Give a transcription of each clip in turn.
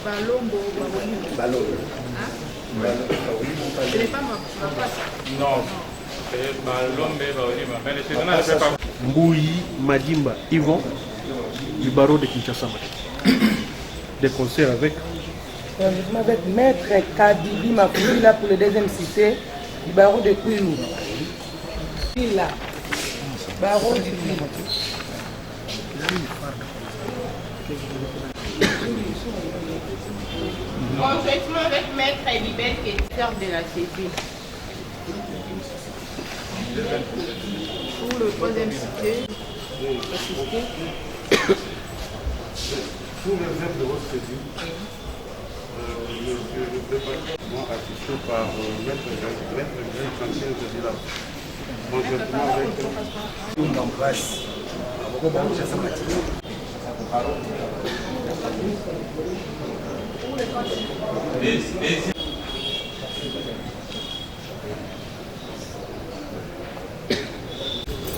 Balombo, Balombo. Ce n'est pas ma passe. Non. C'est Balombe, mais le tribunal ne fait pas. Mbouyi Madimba Yvon du barreau de Kinshasa. Des concerts avec Maître Kadili Mafouli là pour le deuxième cité du barreau de Kouilou. Là, barreau de Kouilou. Conjointement avec Maître Elibel qui est chef de la saisie. Pour le troisième cité, Sous réserve de votre saisie, le département assisté par Maître Greg Francien de Villa. Conjointement avec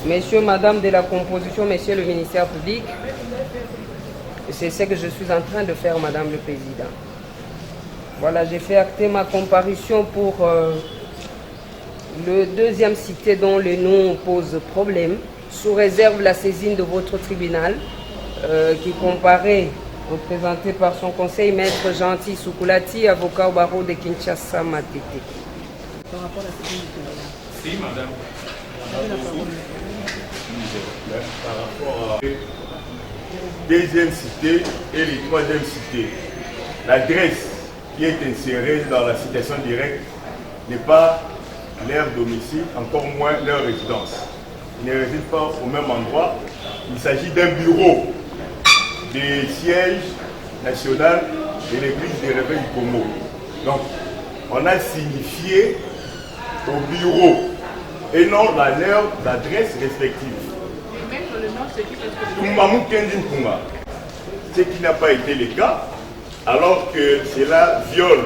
Messieurs, Madame de la composition, Messieurs le ministère public, c'est ce que je suis en train de faire, Madame le Président. Voilà, j'ai fait acter ma comparution pour le deuxième cité dont le nom pose problème, sous réserve la saisine de votre tribunal, qui comparaît, représenté par son conseil, Maître Gentil Soukoulati, avocat au barreau de Kinshasa Matete. par rapport à la saisine du tribunal. Si, madame. Par rapport à la deuxième cité et les troisième cité, l'adresse qui est insérée dans la citation directe n'est pas leur domicile, encore moins leur résidence. Ils ne résident pas au même endroit. Il s'agit d'un bureau du siège national de l'église des Réveils du Congo. Donc, on a signifié au bureau et non à leur adresse respective. Le nom, c'est qui parce que Kumbamou Kendi Nkunga. Ce qui n'a pas été le cas, alors que cela viole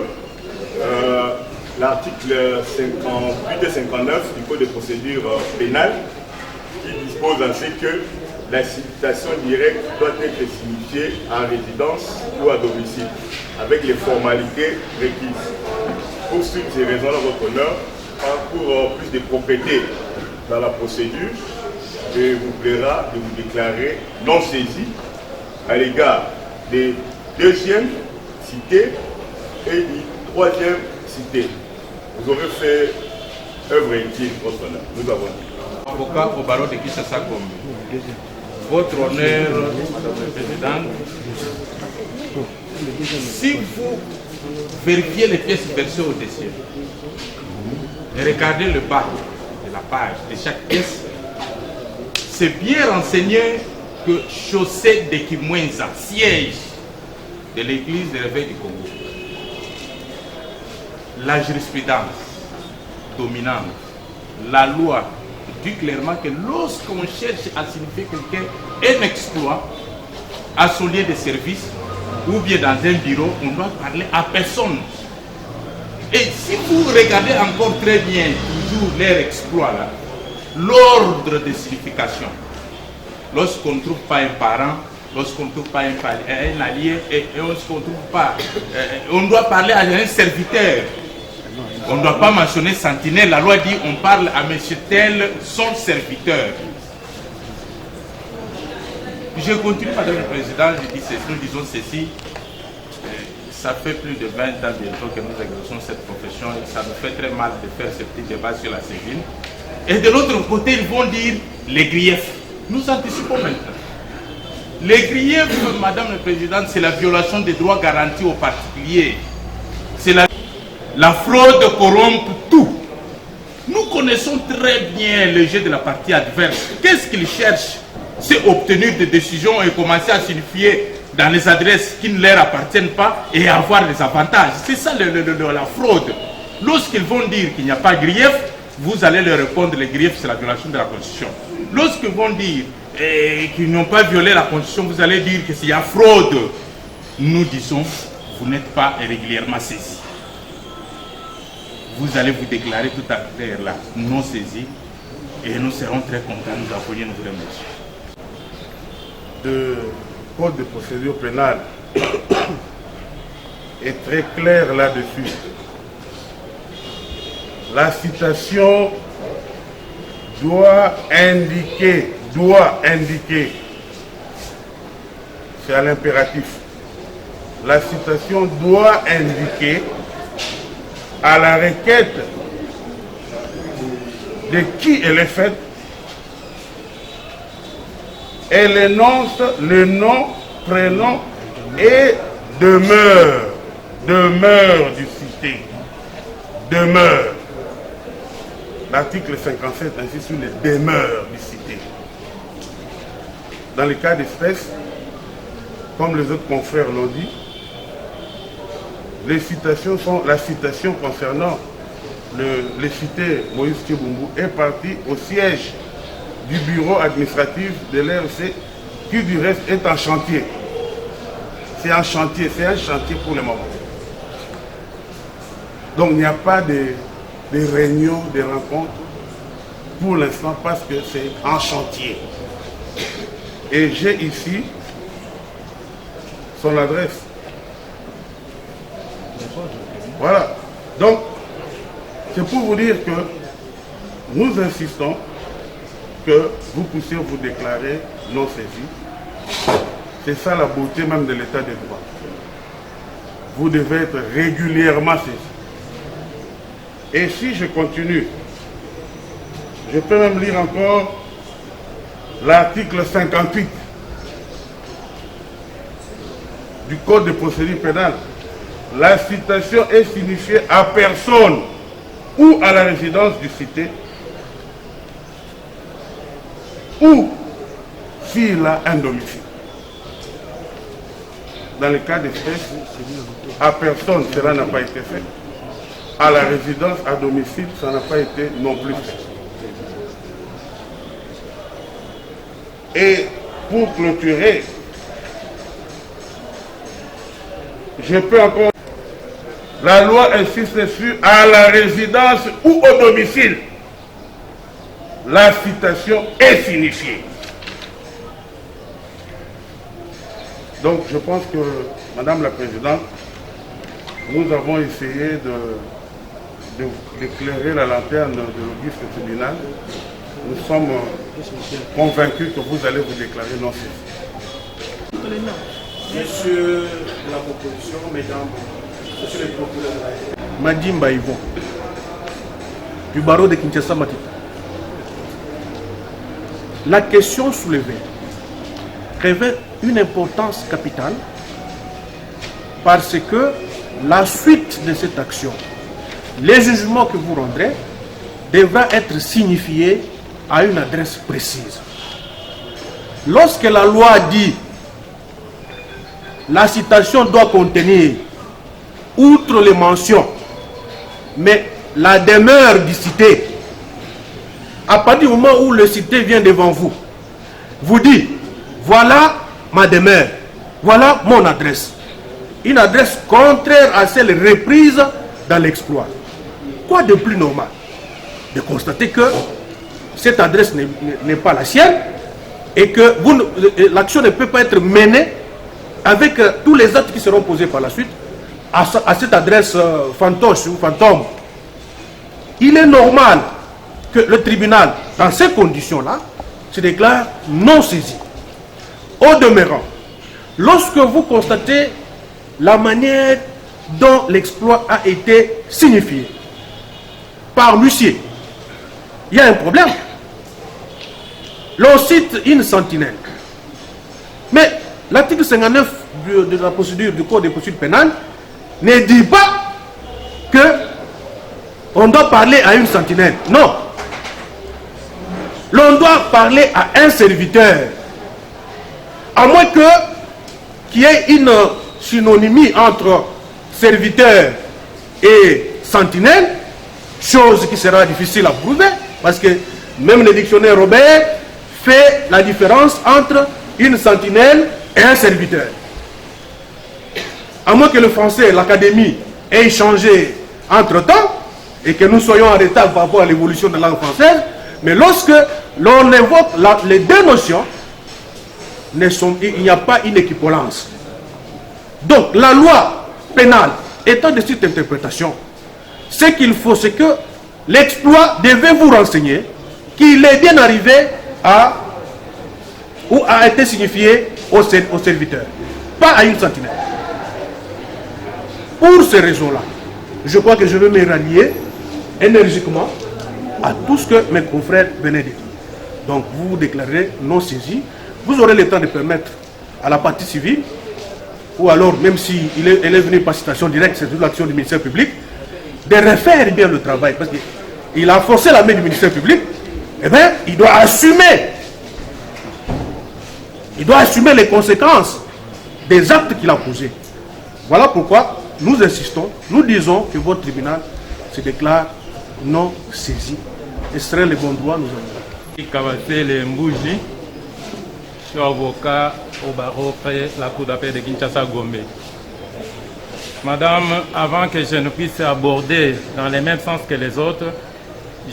l'article 58-59 du Code de procédure pénale qui dispose ainsi que la citation directe doit être signifiée en résidence ou à domicile avec les formalités requises. Pour toutes ces raisons-là, votre honneur, pour plus de propriété dans la procédure, il vous plaira de vous déclarer non saisi à l'égard des deuxième cité et du troisième cité. Vous aurez fait œuvre utile, votre honneur. Nous avons dit. Avocat au barreau de Kinshasa Gombe. Votre honneur, Madame la Présidente, si vous vérifiez les pièces versées au dossier et regardez le bas de la page de chaque pièce, c'est bien renseigné que Chaussée de Kimwenza, siège de l'église de Réveil du Congo. La jurisprudence dominante, la loi dit clairement que lorsqu'on cherche à signifier quelqu'un un exploit à son lieu de service ou bien dans un bureau, on doit parler à personne. Et si vous regardez encore très bien toujours leur exploit là, l'ordre de signification, lorsqu'on ne trouve pas un parent, lorsqu'on ne trouve pas un allié, et lorsqu'on ne trouve pas, on doit parler à un serviteur. On ne doit pas mentionner sentinelle. La loi dit on parle à monsieur tel, son serviteur. Je continue, Madame la Présidente, nous disons ceci. Ça fait plus de 20 ans bientôt que nous exerçons cette profession et ça nous fait très mal de faire ce petit débat sur la saisine. Et de l'autre côté, ils vont dire les griefs. Nous anticipons maintenant. Les griefs, Madame la Présidente, c'est la violation des droits garantis aux particuliers. C'est la fraude corrompt tout. Nous connaissons très bien le jeu de la partie adverse. Qu'est-ce qu'ils cherchent? C'est obtenir des décisions et commencer à signifier dans les adresses qui ne leur appartiennent pas et avoir des avantages. C'est ça la fraude. Lorsqu'ils vont dire qu'il n'y a pas de grief, vous allez leur répondre les griefs, c'est la violation de la Constitution. Lorsqu'ils vont dire qu'ils n'ont pas violé la Constitution, vous allez dire que s'il y a fraude. Nous disons, vous n'êtes pas régulièrement saisi. Vous allez vous déclarer tout à l'heure là, non saisi, et nous serons très contents de nous appuyer, nous vous remercions. de Code de procédure pénale est très clair là-dessus. La citation doit indiquer, c'est à l'impératif. La citation doit indiquer à la requête de qui elle est faite. Elle énonce le nom, prénom et demeure du cité. Demeure. L'article 57 insiste sur les demeures du cité. Dans le cas d'espèce, comme les autres confrères l'ont dit, les citations sont la citation concernant les cités Moïse Tchibumbu est partie au siège du bureau administratif de l'RC qui du reste est en chantier. C'est un chantier pour le moment. Donc il n'y a pas de réunions, de rencontres pour l'instant parce que c'est en chantier. Et j'ai ici son adresse. Voilà. Donc, c'est pour vous dire que nous insistons que vous puissiez vous déclarer non saisi. C'est ça la beauté même de l'état de droit. Vous devez être régulièrement saisi. Et si je continue, je peux même lire encore l'article 58 du Code de procédure pénale. La citation est signifiée à personne ou à la résidence du cité ou s'il a un domicile. Dans le cas d'espèce, à personne, cela n'a pas été fait. À la résidence, à domicile, ça n'a pas été non plus fait. Et pour clôturer, je peux encore... La loi insiste sur à la résidence ou au domicile. La citation est signifiée. Donc je pense que, Madame la Présidente, nous avons essayé d'éclairer la lanterne de l'auguste tribunal. Nous sommes convaincus que vous allez vous déclarer non saisi. Monsieur la proposition, mesdames, monsieur le procureur, Madimba Yvon, du barreau de Kinshasa Matita. La question soulevée revêt une importance capitale parce que la suite de cette action, les jugements que vous rendrez, devra être signifiés à une adresse précise. Lorsque la loi dit la citation doit contenir, outre les mentions, mais la demeure du cité, à partir du moment où le cité vient devant vous, vous dit, voilà ma demeure, voilà mon adresse. Une adresse contraire à celle reprise dans l'exploit. Quoi de plus normal de constater que cette adresse n'est pas la sienne et que l'action ne peut pas être menée avec tous les actes qui seront posés par la suite à cette adresse fantoche ou fantôme. Il est normal que le tribunal, dans ces conditions-là, se déclare non saisi. Au demeurant, lorsque vous constatez la manière dont l'exploit a été signifié par l'huissier, il y a un problème. L'on cite une sentinelle. Mais l'article 59 de la procédure du Code de procédure pénale ne dit pas que on doit parler à une sentinelle. Non. L'on doit parler à un serviteur. À moins qu'il y ait une synonymie entre serviteur et sentinelle, chose qui sera difficile à prouver, parce que même le dictionnaire Robert fait la différence entre une sentinelle et un serviteur. À moins que le français, l'académie, ait changé entre-temps, et que nous soyons en retard par rapport à l'évolution de la langue française, mais lorsque l'on évoque les deux notions, il n'y a pas une équivalence. Donc, la loi pénale étant de cette interprétation, ce qu'il faut, c'est que l'exploit devait vous renseigner qu'il est bien arrivé à ou a été signifié au serviteur, pas à une sentinelle. Pour ces raisons-là, je crois que je vais me rallier énergiquement à tout ce que mes confrères venaient de dire. Donc vous vous déclarez non saisi, vous aurez le temps de permettre à la partie civile, ou alors même si elle est venue par citation directe, c'est toute l'action du ministère public, de refaire bien le travail, parce qu'il a forcé la main du ministère public, eh bien, il doit assumer les conséquences des actes qu'il a posés. Voilà pourquoi nous insistons, nous disons que votre tribunal se déclare non saisi. Et ce serait le bon droit, nous avons. Kabassé Mbouji, je suis avocat au barreau près la cour d'appel de Kinshasa-Gombe. Madame, avant que je ne puisse aborder dans le même sens que les autres,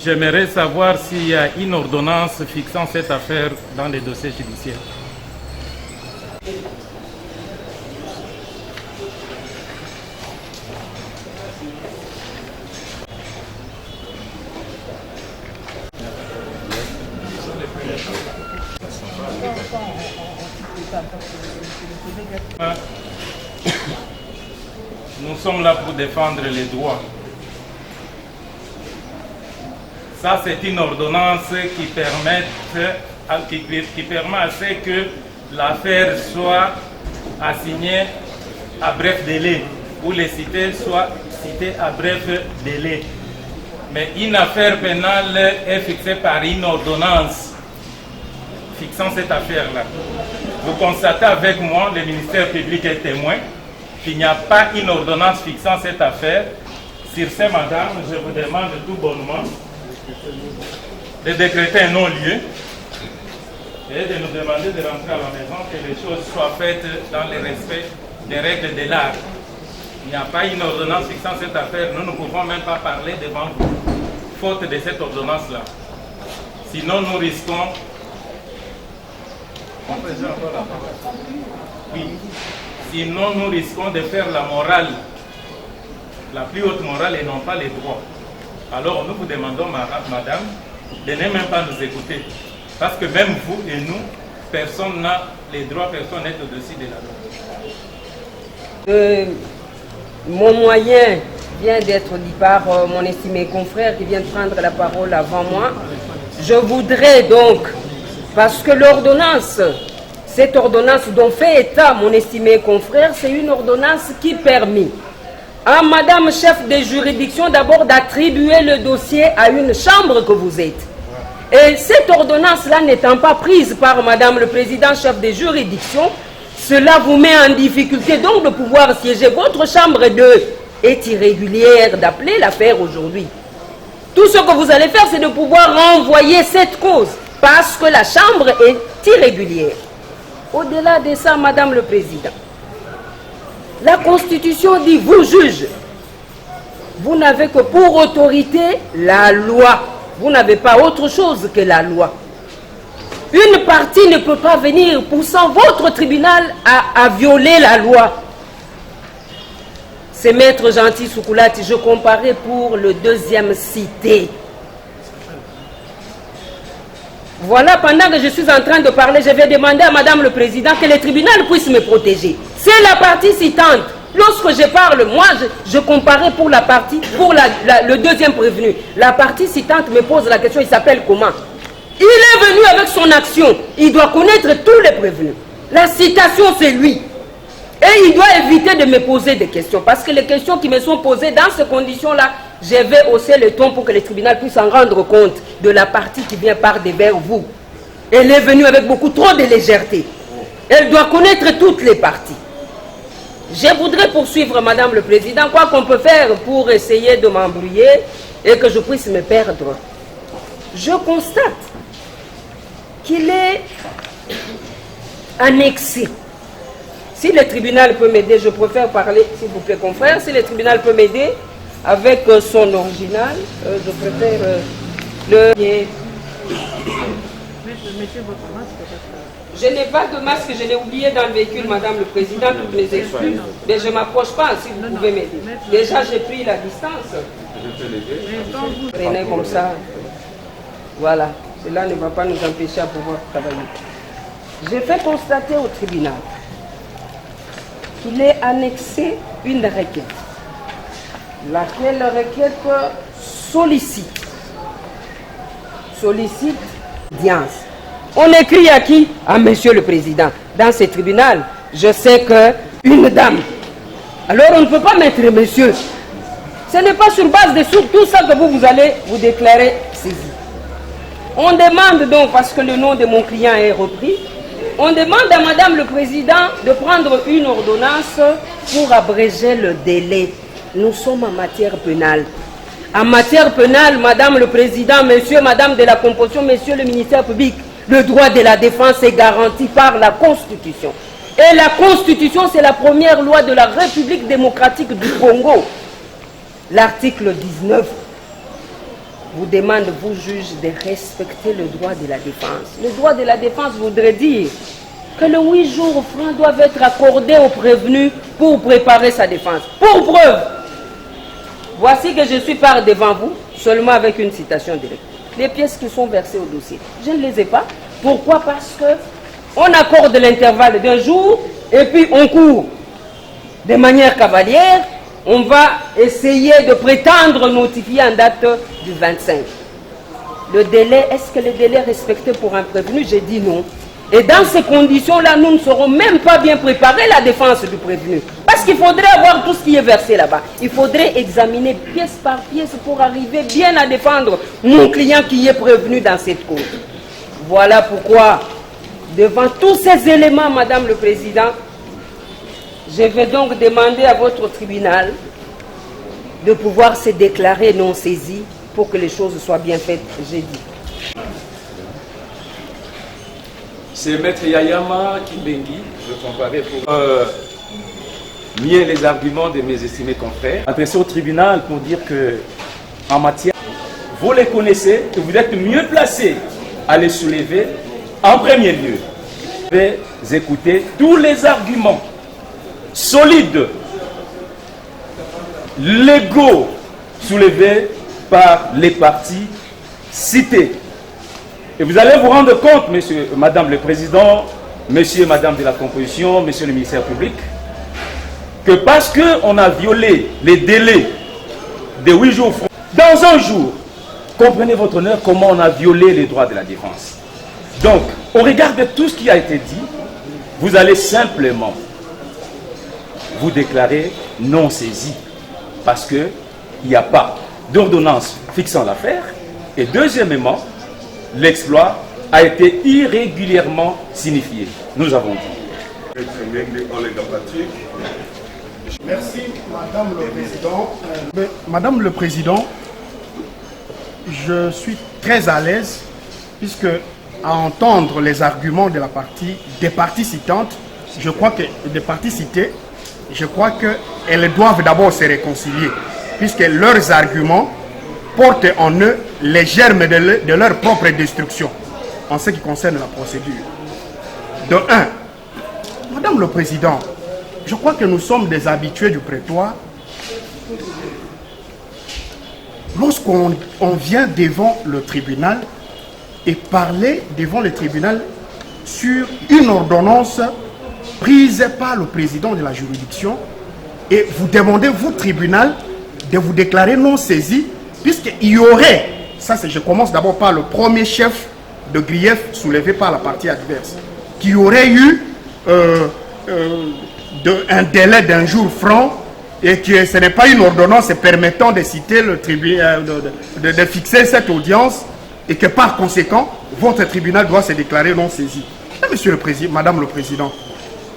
j'aimerais savoir s'il y a une ordonnance fixant cette affaire dans les dossiers judiciaires. Nous sommes là pour défendre les droits. Ça, c'est une ordonnance qui permet à ce que l'affaire soit assignée à bref délai, ou les cités soient citées à bref délai. Mais une affaire pénale est fixée par une ordonnance fixant cette affaire-là. Vous constatez avec moi, le ministère public est témoin, qu'il n'y a pas une ordonnance fixant cette affaire. Sur ce, madame, je vous demande tout bonnement de décréter un non-lieu et de nous demander de rentrer à la maison, que les choses soient faites dans le respect des règles de l'art. Il n'y a pas une ordonnance fixant cette affaire, nous ne pouvons même pas parler devant vous, faute de cette ordonnance-là. Sinon, nous risquons... Oui. Sinon, nous risquons de faire la morale, la plus haute morale et non pas les droits. Alors, nous vous demandons, madame, de ne même pas nous écouter. Parce que même vous et nous, personne n'a les droits, personne n'est au-dessus de la loi. Mon moyen vient d'être dit par mon estimé confrère qui vient de prendre la parole avant moi. Je voudrais donc, parce que l'ordonnance, cette ordonnance dont fait état mon estimé confrère, c'est une ordonnance qui permet à madame chef de juridiction d'abord d'attribuer le dossier à une chambre que vous êtes. Et cette ordonnance-là n'étant pas prise par madame le président chef de juridiction, cela vous met en difficulté donc de pouvoir siéger. Votre chambre est irrégulière d'appeler l'affaire aujourd'hui. Tout ce que vous allez faire, c'est de pouvoir renvoyer cette cause parce que la chambre est irrégulière. Au-delà de ça, madame le président, la Constitution dit, vous juge, vous n'avez que pour autorité la loi. Vous n'avez pas autre chose que la loi. Une partie ne peut pas venir poussant votre tribunal à violer la loi. C'est Maître Gentil Soukoulati, je comparais pour le deuxième cité. Voilà, pendant que je suis en train de parler, je vais demander à madame le président que le tribunal puisse me protéger. C'est la partie citante. Lorsque je parle, moi, je comparais pour la partie, pour le deuxième prévenu. La partie citante me pose la question, il s'appelle comment? Il est venu avec son action. Il doit connaître tous les prévenus. La citation, c'est lui. Et il doit éviter de me poser des questions. Parce que les questions qui me sont posées dans ces conditions-là, je vais hausser le ton pour que le tribunal puisse en rendre compte de la partie qui vient par devers vous. Elle est venue avec beaucoup trop de légèreté. Elle doit connaître toutes les parties. Je voudrais poursuivre, madame le président, quoi qu'on peut faire pour essayer de m'embrouiller et que je puisse me perdre. Je constate qu'il est annexé. Si le tribunal peut m'aider, je préfère parler, s'il vous plaît, confrère, si le tribunal peut m'aider avec son original, je préfère le... Je n'ai pas de masque, je l'ai oublié dans le véhicule, Madame le Président, toutes mes excuses. Mais je ne m'approche pas, si vous pouvez m'aider. Déjà, j'ai pris la distance. Prenez comme ça. Voilà. Cela ne va pas nous empêcher à pouvoir travailler. J'ai fait constater au tribunal qu'il est annexé une requête. Laquelle requête sollicite audience. On écrit à qui? À Monsieur le Président. Dans ce tribunal, je sais qu'une dame. Alors on ne peut pas mettre monsieur. Ce n'est pas sur base de tout ça que vous allez vous déclarer saisi. On demande donc, parce que le nom de mon client est repris, on demande à Madame le Président de prendre une ordonnance pour abréger le délai. Nous sommes en matière pénale. En matière pénale, Madame le Président, Monsieur, Madame de la Composition, Monsieur le ministère public, le droit de la défense est garanti par la Constitution. Et la Constitution, c'est la première loi de la République démocratique du Congo. L'article 19 vous demande, vous juge, de respecter le droit de la défense. Le droit de la défense voudrait dire que les 8 jours francs doivent être accordés au prévenu pour préparer sa défense. Pour preuve, voici que je suis par devant vous, seulement avec une citation directe. Les pièces qui sont versées au dossier, je ne les ai pas. Pourquoi? Parce qu'on accorde l'intervalle d'un jour et puis on court de manière cavalière. On va essayer de prétendre notifier en date du 25. Le délai, est-ce que le délai est respecté pour un prévenu? J'ai dit non. Et dans ces conditions-là, nous ne serons même pas bien préparés la défense du prévenu. Parce qu'il faudrait avoir tout ce qui est versé là-bas. Il faudrait examiner pièce par pièce pour arriver bien à défendre mon client qui est prévenu dans cette cause. Voilà pourquoi, devant tous ces éléments, Madame le Président, je vais donc demander à votre tribunal de pouvoir se déclarer non saisi pour que les choses soient bien faites jeudi. C'est Maître Yayama Kimbengi, je comparais pour nier les arguments de mes estimés confrères. Adressé au tribunal pour dire que, en matière, vous les connaissez et vous êtes mieux placés à les soulever en premier lieu. Je vais écouter tous les arguments solides, légaux, soulevés par les partis cités. Et vous allez vous rendre compte, monsieur, madame le président, monsieur et madame de la composition, monsieur le ministère public, que parce qu'on a violé les délais de 8 jours dans un jour, comprenez votre honneur comment on a violé les droits de la défense. Donc, au regard de tout ce qui a été dit, vous allez simplement vous déclarer non saisi parce qu'il n'y a pas d'ordonnance fixant l'affaire. Et deuxièmement, l'exploit a été irrégulièrement signifié. Nous avons dit. Merci, Madame le Président. Madame le Président, je suis très à l'aise puisque à entendre les arguments de des parties citantes, je crois que des parties citées, je crois qu'elles doivent d'abord se réconcilier puisque leurs arguments portent en eux les germes de leur propre destruction en ce qui concerne la procédure. De 1, Madame le Président, je crois que nous sommes des habitués du prétoire. Lorsqu'on vient devant le tribunal et parler devant le tribunal sur une ordonnance prise par le président de la juridiction et vous demandez, vous, tribunal, de vous déclarer non saisi, puisqu'il y aurait, ça je commence d'abord par le premier chef de grief soulevé par la partie adverse, qu'il y aurait eu un délai d'un jour franc et que ce n'est pas une ordonnance permettant de citer le tribunal, de fixer cette audience et que par conséquent, votre tribunal doit se déclarer non saisi. Et monsieur le Président, Madame le Président,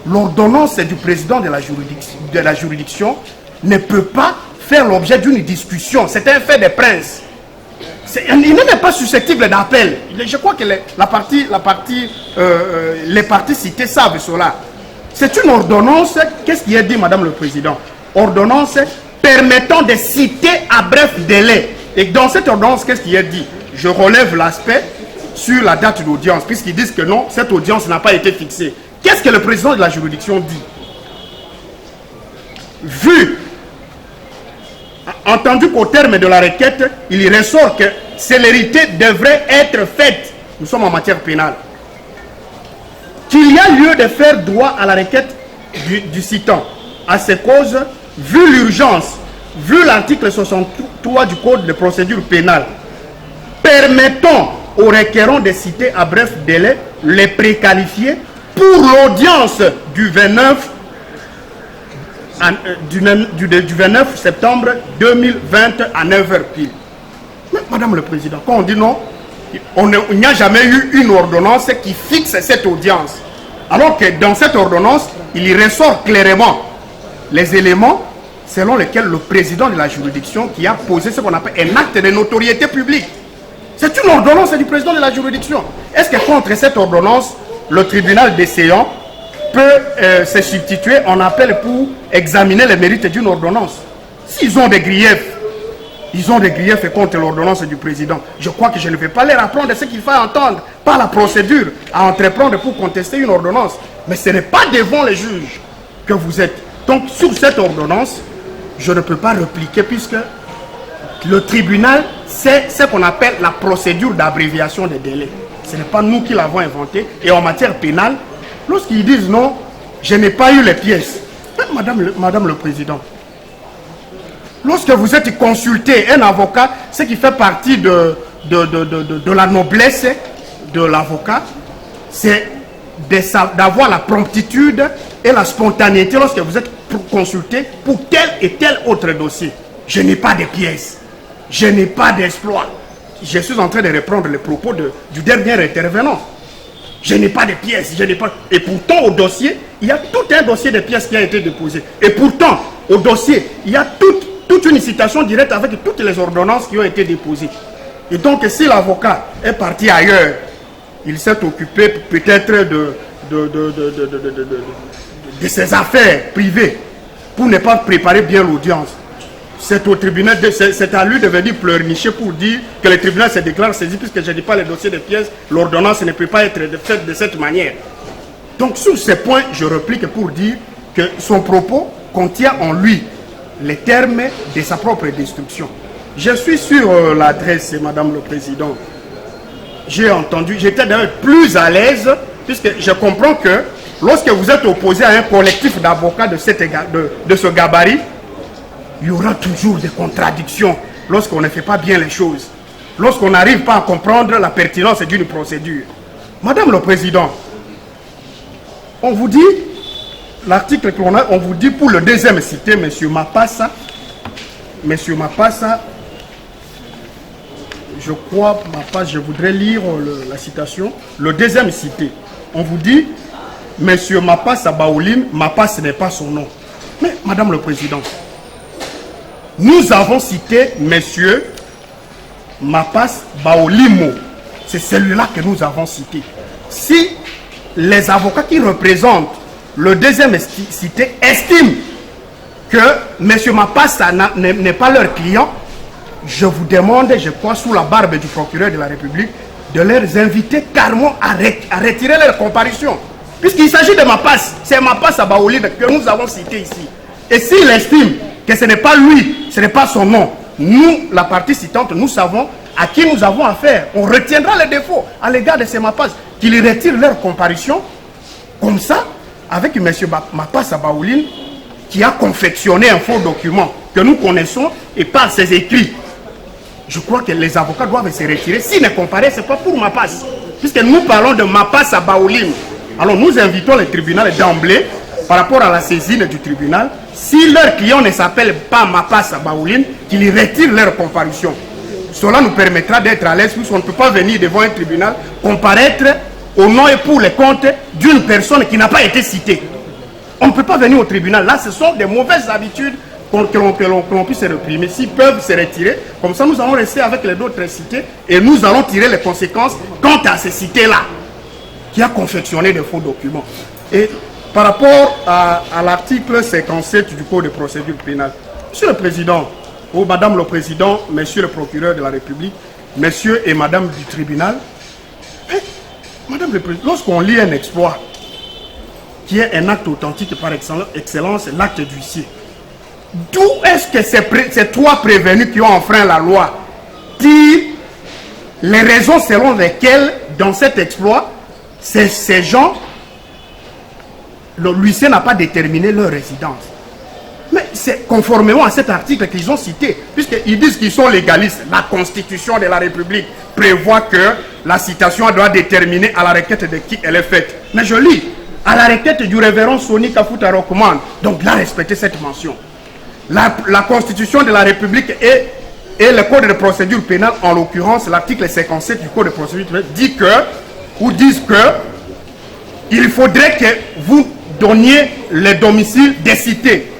l'ordonnance du président de la juridiction ne peut pas faire l'objet d'une discussion. C'est un fait des princes. Il n'est même pas susceptible d'appel. Je crois que les partis cités savent cela. C'est une ordonnance, qu'est-ce qui est dit, Madame le Président? Ordonnance permettant de citer à bref délai. Et dans cette ordonnance, qu'est-ce qui est dit? Je relève l'aspect sur la date d'audience, puisqu'ils disent que non, cette audience n'a pas été fixée. Qu'est-ce que le président de la juridiction dit? Vu, entendu qu'au terme de la requête, il y ressort que célérité devrait être faite. Nous sommes en matière pénale. Qu'il y a lieu de faire droit à la requête du citant. À ces causes, vu l'urgence, vu l'article 63 du Code de procédure pénale, permettons aux requérants de citer à bref délai les préqualifiés pour l'audience du 29 septembre 2020 à 9h pile. Mais, Madame le Président, quand on dit non, il n'y a jamais eu une ordonnance qui fixe cette audience. Alors que dans cette ordonnance, il y ressort clairement les éléments selon lesquels le président de la juridiction qui a posé ce qu'on appelle un acte de notoriété publique. C'est une ordonnance du président de la juridiction. Est-ce que contre cette ordonnance, le tribunal décéant peut se substituer en appel pour examiner les mérites d'une ordonnance? S'ils ont des griefs, ils ont des griefs contre l'ordonnance du président. Je crois que je ne vais pas leur apprendre ce qu'il faut entendre par la procédure à entreprendre pour contester une ordonnance. Mais ce n'est pas devant les juges que vous êtes. Donc sur cette ordonnance, je ne peux pas répliquer puisque le tribunal, c'est ce qu'on appelle la procédure d'abréviation des délais. Ce n'est pas nous qui l'avons inventé. Et en matière pénale, lorsqu'ils disent non, je n'ai pas eu les pièces. Madame le Président, lorsque vous êtes consulté, un avocat, ce qui fait partie de la noblesse de l'avocat, c'est d'avoir la promptitude et la spontanéité lorsque vous êtes consulté pour tel et tel autre dossier. Je n'ai pas de pièces, je n'ai pas d'exploit. Je suis en train de reprendre les propos du dernier intervenant. Je n'ai pas de pièces, je n'ai pas... Et pourtant, au dossier, il y a tout un dossier de pièces qui a été déposé. Et pourtant, au dossier, il y a toute une citation directe avec toutes les ordonnances qui ont été déposées. Et donc, si l'avocat est parti ailleurs, il s'est occupé peut-être de ses affaires privées pour ne pas préparer bien l'audience. C'est au tribunal, c'est à lui de venir pleurnicher pour dire que le tribunal se déclare saisi puisque je n'ai pas les dossiers de pièces, l'ordonnance ne peut pas être faite de cette manière. Donc sur ces points, je réplique pour dire que son propos contient en lui les termes de sa propre destruction. Je suis sur l'adresse, Madame le Président. J'ai entendu, j'étais d'ailleurs plus à l'aise puisque je comprends que lorsque vous êtes opposé à un collectif d'avocats de ce gabarit, il y aura toujours des contradictions lorsqu'on ne fait pas bien les choses, lorsqu'on n'arrive pas à comprendre la pertinence d'une procédure. Madame le Président, on vous dit, l'article que l'on a, on vous dit pour le deuxième cité, M. Mapassa, je crois, je voudrais lire la citation, le deuxième cité, on vous dit, M. Mapassa Baoulim, Mapassa n'est pas son nom. Mais Madame le Président, nous avons cité M. Mapassa Baolimo. C'est celui-là que nous avons cité. Si les avocats qui représentent le deuxième cité estiment que M. Mapassa n'est pas leur client, je vous demande, je crois, sous la barbe du procureur de la République, de les inviter carrément à retirer leur comparution. Puisqu'il s'agit de Mapassa, c'est Mapassa Baolimo que nous avons cité ici. Et s'il estime que ce n'est pas lui, ce n'est pas son nom, nous, la partie citante, nous savons à qui nous avons affaire. On retiendra les défauts à l'égard de ces Mapassa, qu'ils retirent leur comparution, comme ça, avec M. Mapassa Baouline, qui a confectionné un faux document que nous connaissons, et par ses écrits. Je crois que les avocats doivent se retirer. S'ils ne comparaient, ce n'est pas pour Mapassa. Puisque nous parlons de Mapassa Baouline. Alors nous invitons le tribunal d'emblée, par rapport à la saisine du tribunal, si leur client ne s'appelle pas Mapassa Baouline, qu'ils retirent leur comparution. Cela nous permettra d'être à l'aise, puisqu'on ne peut pas venir devant un tribunal comparaître au nom et pour les comptes d'une personne qui n'a pas été citée. On ne peut pas venir au tribunal. Là, ce sont des mauvaises habitudes que l'on puisse réprimer. S'ils peuvent se retirer, comme ça nous allons rester avec les autres cités et nous allons tirer les conséquences quant à ces cités-là qui a confectionné des faux documents. Et par rapport à l'article 57 du Code de procédure pénale, Monsieur le Président, ou Madame le Président, Monsieur le Procureur de la République, Messieurs et Madame du tribunal, Madame le Président, lorsqu'on lit un exploit, qui est un acte authentique par excellence, l'acte d'huissier, d'où est-ce que ces trois prévenus qui ont enfreint la loi tirent les raisons selon lesquelles, dans cet exploit, ces gens, l'huissier n'a pas déterminé leur résidence? Mais c'est conformément à cet article qu'ils ont cité, puisqu'ils disent qu'ils sont légalistes. La Constitution de la République prévoit que la citation doit déterminer à la requête de qui elle est faite. Mais je lis, à la requête du révérend Soni Kafuta recommande, donc là, respecter cette mention. La Constitution de la République et le Code de procédure pénale, en l'occurrence l'article 57 du Code de procédure pénale, disent que il faudrait que vous donniez le domicile des cités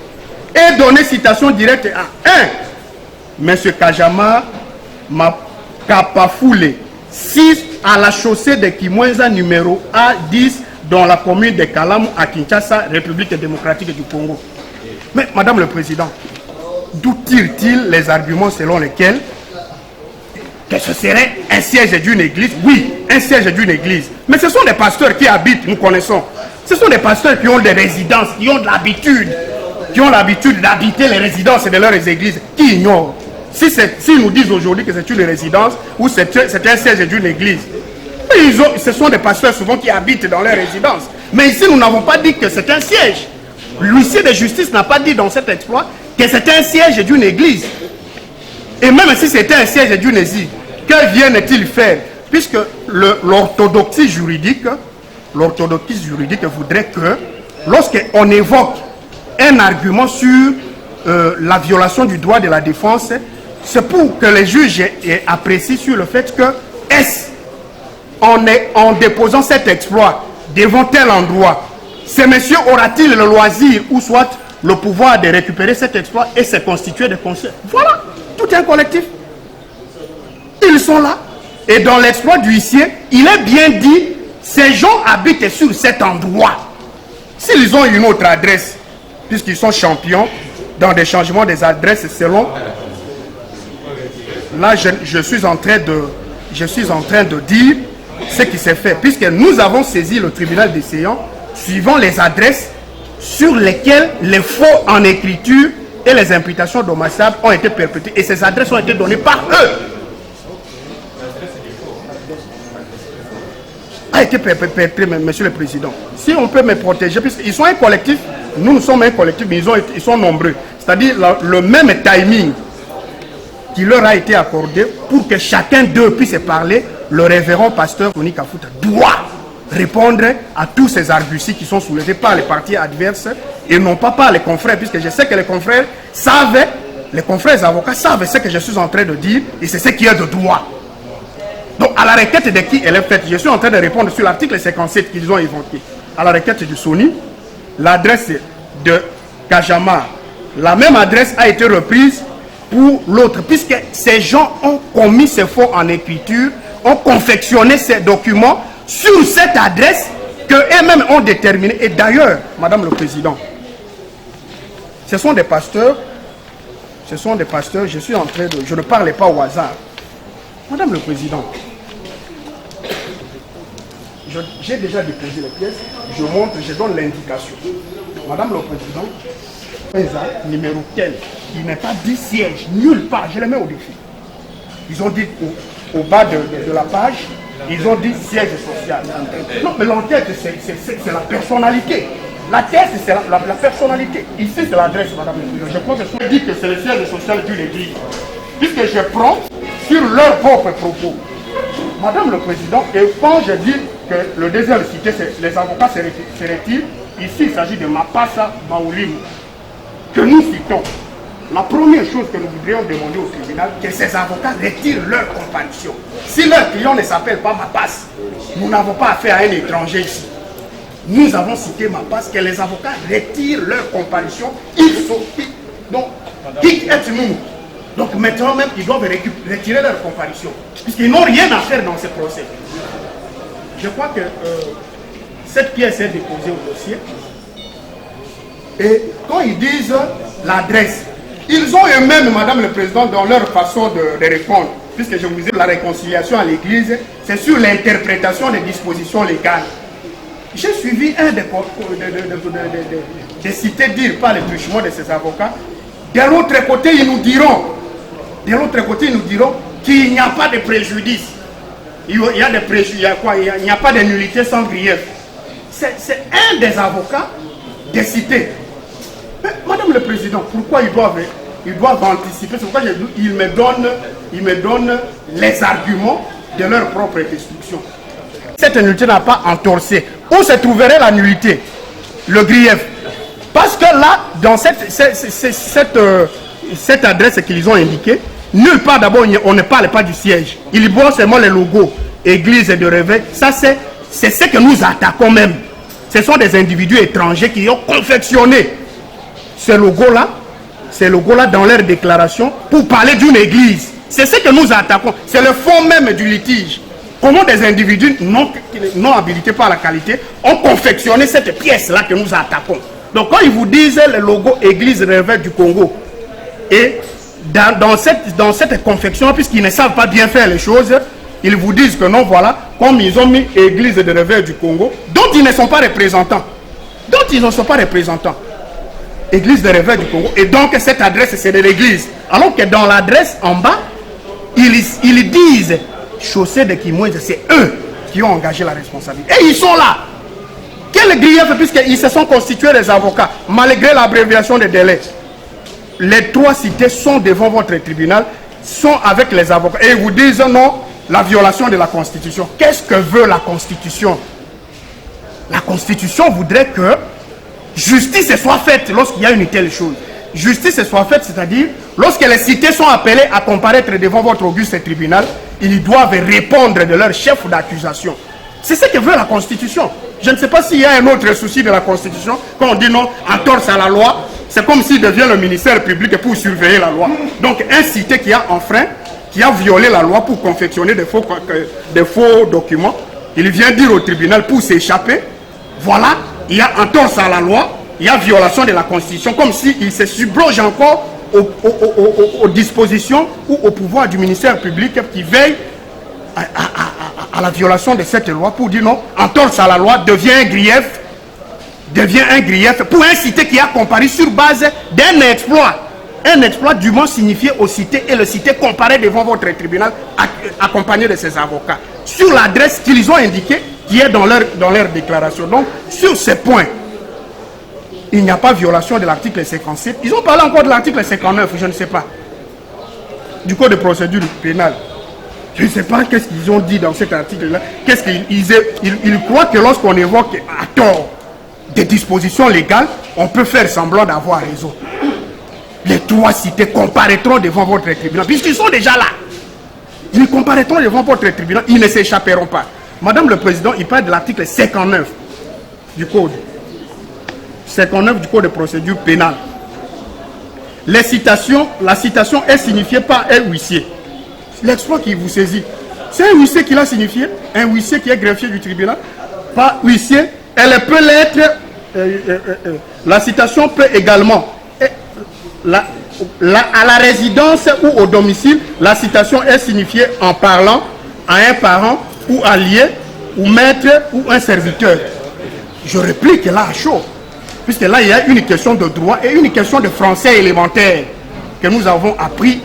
et donner citation directe à 1. M. Kajama Kapafoule, 6 à la chaussée de Kimwenza numéro A10 dans la commune de Kalamu à Kinshasa, République démocratique du Congo. Mais Madame le Président, d'où tire-t-il les arguments selon lesquels que ce serait un siège d'une église? Oui, un siège d'une église. Mais ce sont des pasteurs qui habitent, nous connaissons. Ce sont des pasteurs qui ont des résidences, qui ont l'habitude d'habiter les résidences de leurs églises, qui ignorent. S'ils nous disent aujourd'hui que c'est une résidence ou c'est un siège d'une église, ce sont des pasteurs souvent qui habitent dans leurs résidences. Mais ici, nous n'avons pas dit que c'est un siège. L'huissier de justice n'a pas dit dans cet exploit que c'est un siège d'une église. Et même si c'était un siège d'une église, que viennent-ils faire? Puisque l'orthodoxie juridique voudrait que lorsqu'on évoque un argument sur la violation du droit de la défense, c'est pour que les juges apprécient sur le fait que en déposant cet exploit devant tel endroit, ces messieurs aura-t-il le loisir ou soit le pouvoir de récupérer cet exploit et se constituer de conseils? Voilà, tout un collectif. Ils sont là. Et dans l'exploit du huissier, il est bien dit, ces gens habitent sur cet endroit. S'ils ont une autre adresse, puisqu'ils sont champions dans des changements des adresses selon... Là, je suis en train de dire ce qui s'est fait, puisque nous avons saisi le tribunal d'essayant suivant les adresses sur lesquelles les faux en écriture et les imputations dommageables ont été perpétrées. Et ces adresses ont été données par eux. A été perpétré, Monsieur le Président. Si on peut me protéger, puisqu'ils sont un collectif, nous sommes un collectif, mais ils sont nombreux. C'est-à-dire le même timing qui leur a été accordé pour que chacun d'eux puisse parler, le révérend pasteur Tony Kafuta doit répondre à tous ces arguties qui sont soulevés par les partis adverses et non pas par les confrères, puisque je sais que les confrères savent, les confrères avocats savent ce que je suis en train de dire et c'est ce qui est de droit. Donc à la requête de qui elle est faite, je suis en train de répondre sur l'article 57 qu'ils ont évoqué. À la requête du Soni, l'adresse de Kajama, la même adresse a été reprise pour l'autre, puisque ces gens ont commis ces faux en écriture, ont confectionné ces documents sur cette adresse qu'eux-mêmes ont déterminée. Et d'ailleurs, Madame le Président, ce sont des pasteurs, je suis en train de... Je ne parle pas au hasard. Madame le Président, j'ai déjà déposé les pièces, je montre, je donne l'indication. Madame le Président, numéro tel, il n'est pas dit siège, nulle part, je les mets au défi. Ils ont dit au bas de la page, ils ont dit siège social. Non, mais l'entête, c'est la personnalité. La tête, c'est la personnalité. Ici, c'est l'adresse, Madame le Président. Je crois que je dis que c'est le siège social d'une église. Puisque je prends sur leurs propres propos. Madame le Président, et quand je dis que le désert cité, les avocats se retirent, ici il s'agit de Mapassa Maoulim, que nous citons. La première chose que nous voudrions demander au tribunal, que ces avocats retirent leur comparution. Si leur client ne s'appelle pas Mapas, nous n'avons pas affaire à un étranger ici. Nous avons cité Mapas, que les avocats retirent leur comparution. Donc, qui êtes-nous? Donc maintenant même, ils doivent retirer leur comparution. Puisqu'ils n'ont rien à faire dans ce procès. Je crois que cette pièce est déposée au dossier. Et quand ils disent l'adresse, ils ont eux-mêmes, Madame le Président, dans leur façon de répondre. puisque je vous ai dit la réconciliation à l'église, c'est sur l'interprétation des dispositions légales. J'ai suivi un des cités dire par le truchement de ces avocats. De l'autre côté, ils nous diront qu'il n'y a pas de préjudice. Il y a des préjudices, il n'y a pas de nullité sans grief. C'est un des avocats des cités. Mais, Madame le Président, pourquoi ils doivent anticiper? C'est pourquoi ils me donnent les arguments de leur propre destruction. Cette nullité n'a pas entorsé. Où se trouverait la nullité? Le grief. Parce que là, dans cette adresse qu'ils ont indiquée, nulle part d'abord, on ne parle pas du siège. Ils voient seulement les logos, église de réveil. Ça, c'est ce que nous attaquons même. Ce sont des individus étrangers qui ont confectionné ces logos-là dans leur déclaration pour parler d'une église. C'est ce que nous attaquons. C'est le fond même du litige. Comment des individus non habilités par la qualité ont confectionné cette pièce-là que nous attaquons. Donc quand ils vous disent le logo Église Réveil du Congo, et dans cette confection, puisqu'ils ne savent pas bien faire les choses, ils vous disent que non, voilà, comme ils ont mis Église de Réveil du Congo, dont ils ne sont pas représentants. Église de Réveil du Congo. Et donc cette adresse, c'est de l'église. Alors que dans l'adresse en bas, ils disent chaussée de Kimoué, c'est eux qui ont engagé la responsabilité. Et ils sont là. Quel grief, puisqu'ils se sont constitués des avocats, malgré l'abréviation des délais. Les trois cités sont devant votre tribunal, sont avec les avocats. Et ils vous disent non, la violation de la Constitution. Qu'est-ce que veut la Constitution? La Constitution voudrait que justice soit faite lorsqu'il y a une telle chose. Justice soit faite, c'est-à-dire, lorsque les cités sont appelées à comparaître devant votre auguste tribunal, ils doivent répondre de leur chef d'accusation. C'est ce que veut la Constitution. Je ne sais pas s'il y a un autre souci de la Constitution. Quand on dit non, entorse à la loi, c'est comme s'il devient le ministère public pour surveiller la loi. Donc, un cité qui a enfreint, qui a violé la loi pour confectionner des faux documents, il vient dire au tribunal pour s'échapper, voilà, il y a entorse à la loi, il y a violation de la Constitution, comme s'il se subroge encore aux dispositions ou au pouvoir du ministère public qui veille à la violation de cette loi pour dire non, entorse à la loi devient un grief pour un cité qui a comparu sur base d'un exploit. Un exploit dûment signifié aux cités et le cité comparé devant votre tribunal accompagné de ses avocats. Sur l'adresse qu'ils ont indiquée qui est dans leur déclaration. Donc, sur ces points, il n'y a pas violation de l'article 57. Ils ont parlé encore de l'article 59, je ne sais pas. Du code de procédure pénale. Je ne sais pas qu'est-ce qu'ils ont dit dans cet article-là. Qu'est-ce qu'ils croient que lorsqu'on évoque à tort des dispositions légales, on peut faire semblant d'avoir raison. Les trois cités comparaîtront devant votre tribunal, puisqu'ils sont déjà là. Ils comparaîtront devant votre tribunal, ils ne s'échapperont pas. Madame le Président, il parle de l'article 59 du Code. 59 du Code de procédure pénale. La citation est signifiée par un huissier. L'exploit qui vous saisit, c'est un huissier qui l'a signifié, un huissier qui est greffier du tribunal, pas huissier. Elle peut l'être, la citation peut également, à la résidence ou au domicile, la citation est signifiée en parlant à un parent ou allié, ou maître ou un serviteur. Je réplique là à chaud, puisque là il y a une question de droit et une question de français élémentaire que nous avons appris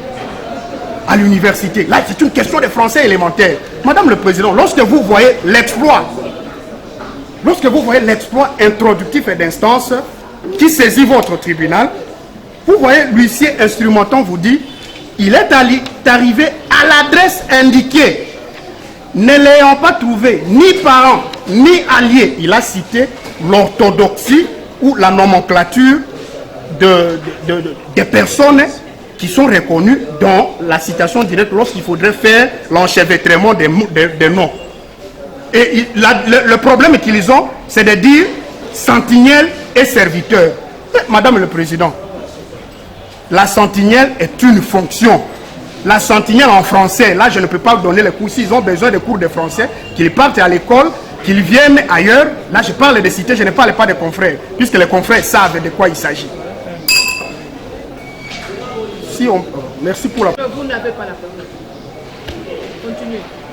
à l'université. Là c'est une question de français élémentaire. Madame le Président, lorsque vous voyez l'exploit introductif et d'instance qui saisit votre tribunal, vous voyez l'huissier instrumentant vous dit, il est arrivé à l'adresse indiquée. Ne l'ayant pas trouvé ni parent ni allié, il a cité l'orthodoxie ou la nomenclature des personnes qui sont reconnues dans la citation directe lorsqu'il faudrait faire l'enchevêtrement des noms. Et le problème qu'ils ont, c'est de dire sentinelle et serviteur. Mais, Madame le Président, la sentinelle est une fonction. La sentinelle en français, là je ne peux pas donner les cours. S'ils ont besoin de cours de français, qu'ils partent à l'école, qu'ils viennent ailleurs. Là je parle des cités, je ne parle pas des confrères, puisque les confrères savent de quoi il s'agit. Merci pour la... Vous n'avez pas la parole. Continue.